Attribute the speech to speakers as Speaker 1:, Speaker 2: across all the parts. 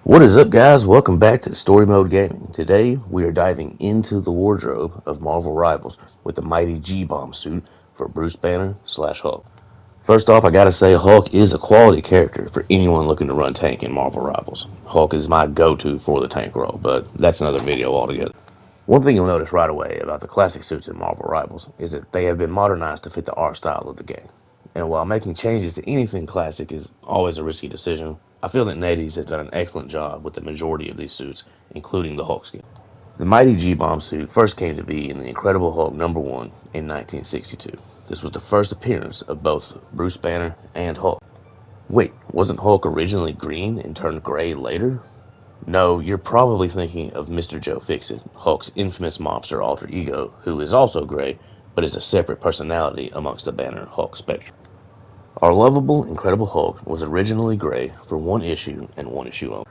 Speaker 1: What is up, guys? Welcome back to Story Mode Gaming. Today, we are diving into the wardrobe of Marvel Rivals with the mighty G-Bomb suit for Bruce Banner slash Hulk. First off, I gotta say, Hulk is a quality character for anyone looking to run tank in Marvel Rivals. Hulk is my go-to for the tank role, but that's another video altogether. One thing you'll notice right away about the classic suits in Marvel Rivals is that they have been modernized to fit the art style of the game. And while making changes to anything classic is always a risky decision, I feel that NetEase has done an excellent job with the majority of these suits, including the Hulk skin. The Mighty G-Bomb suit first came to be in the Incredible Hulk #1 in 1962. This was the first appearance of both Bruce Banner and Hulk. Wait, wasn't Hulk originally green and turned gray later? No, you're probably thinking of Mr. Joe Fixit, Hulk's infamous mobster alter ego, who is also gray, but is a separate personality amongst the Banner Hulk spectrum. Our lovable, Incredible Hulk was originally gray for one issue and one issue only.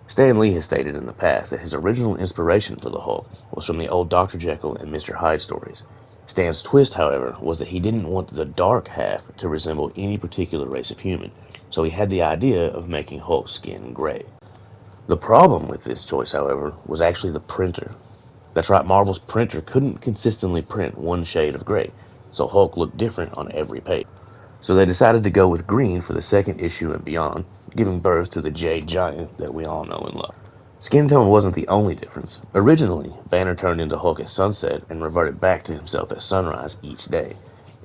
Speaker 1: Stan Lee has stated in the past that his original inspiration for the Hulk was from the old Dr. Jekyll and Mr. Hyde stories. Stan's twist, however, was that he didn't want the dark half to resemble any particular race of human, so he had the idea of making Hulk's skin gray. The problem with this choice, however, was actually the printer. That's right, Marvel's printer couldn't consistently print one shade of gray, so Hulk looked different on every page. So they decided to go with green for the second issue and beyond, giving birth to the Jade Giant that we all know and love. Skin tone wasn't the only difference. Originally, Banner turned into Hulk at sunset and reverted back to himself at sunrise each day.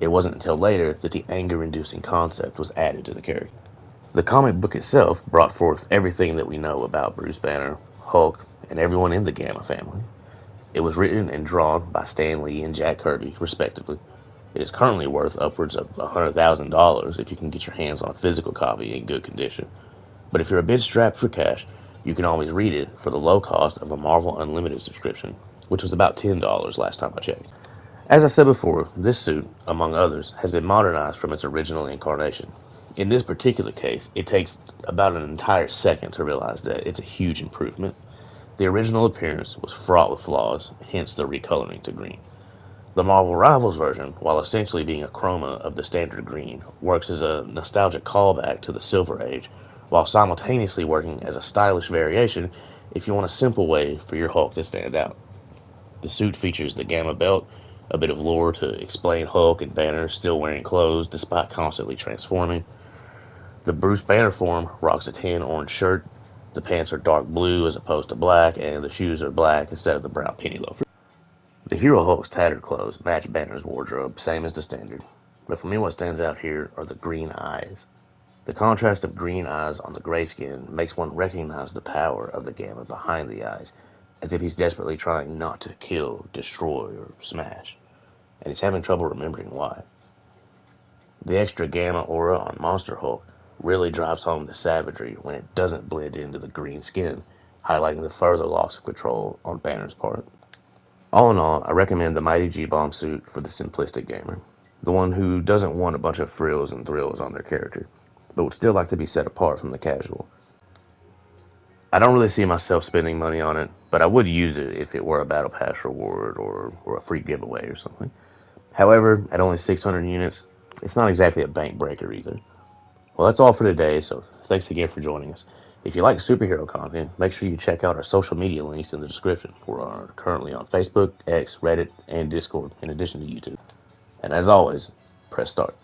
Speaker 1: It wasn't until later that the anger-inducing concept was added to the character. The comic book itself brought forth everything that we know about Bruce Banner, Hulk, and everyone in the Gamma family. It was written and drawn by Stan Lee and Jack Kirby, respectively. It is currently worth upwards of $100,000 if you can get your hands on a physical copy in good condition. But if you're a bit strapped for cash, you can always read it for the low cost of a Marvel Unlimited subscription, which was about $10 last time I checked. As I said before, this suit, among others, has been modernized from its original incarnation. In this particular case, it takes about an entire second to realize that it's a huge improvement. The original appearance was fraught with flaws, hence the recoloring to green. The Marvel Rivals version, while essentially being a chroma of the standard green, works as a nostalgic callback to the Silver Age, while simultaneously working as a stylish variation if you want a simple way for your Hulk to stand out. The suit features the Gamma belt, a bit of lore to explain Hulk and Banner still wearing clothes despite constantly transforming. The Bruce Banner form rocks a tan orange shirt, the pants are dark blue as opposed to black, and the shoes are black instead of the brown penny loafers. The Hero Hulk's tattered clothes match Banner's wardrobe, same as the standard, but for me what stands out here are the green eyes. The contrast of green eyes on the gray skin makes one recognize the power of the Gamma behind the eyes, as if he's desperately trying not to kill, destroy, or smash, and he's having trouble remembering why. The extra Gamma aura on Monster Hulk really drives home the savagery when it doesn't blend into the green skin, highlighting the further loss of control on Banner's part. All in all, I recommend the Mighty G-Bomb suit for the simplistic gamer, the one who doesn't want a bunch of frills and thrills on their character, but would still like to be set apart from the casual. I don't really see myself spending money on it, but I would use it if it were a Battle Pass reward or a free giveaway or something. However, at only 600 units, it's not exactly a bank breaker either. Well, that's all for today, so thanks again for joining us. If you like superhero content, make sure you check out our social media links in the description. We're currently on Facebook, X, Reddit, and Discord, in addition to YouTube. And as always, press start.